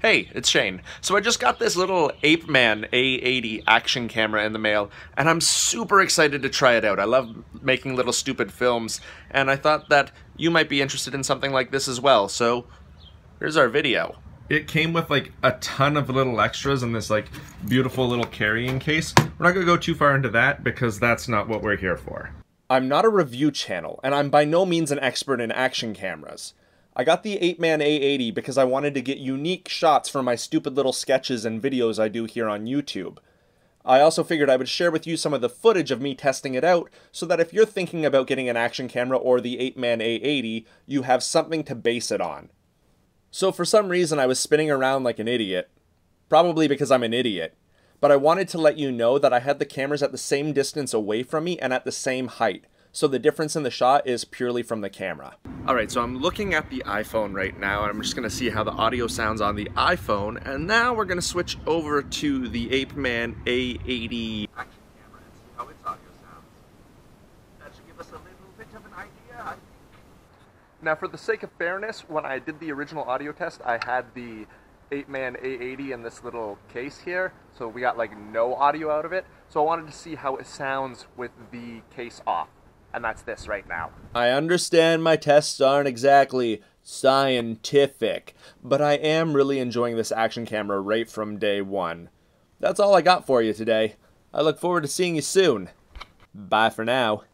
Hey, it's Shane. So I just got this little Apeman A80 action camera in the mail, and I'm super excited to try it out. I love making little stupid films, and I thought that you might be interested in something like this as well, so here's our video. It came with like a ton of little extras in this like beautiful little carrying case. We're not gonna go too far into that because that's not what we're here for. I'm not a review channel, and I'm by no means an expert in action cameras. I got the Apeman A80 because I wanted to get unique shots for my stupid little sketches and videos I do here on YouTube. I also figured I would share with you some of the footage of me testing it out, so that if you're thinking about getting an action camera or the Apeman A80, you have something to base it on. So for some reason I was spinning around like an idiot, probably because I'm an idiot, but I wanted to let you know that I had the cameras at the same distance away from me and at the same height. So the difference in the shot is purely from the camera. Alright, so I'm looking at the iPhone right now, and I'm just going to see how the audio sounds on the iPhone, and now we're going to switch over to the Apeman A80 action camera and see how its audio sounds. That should give us a little bit of an idea. Now for the sake of fairness, when I did the original audio test, I had the Apeman A80 in this little case here, so we got like no audio out of it, so I wanted to see how it sounds with the case off. And that's this right now. I understand my tests aren't exactly scientific, but I am really enjoying this action camera right from day one. That's all I got for you today. I look forward to seeing you soon. Bye for now.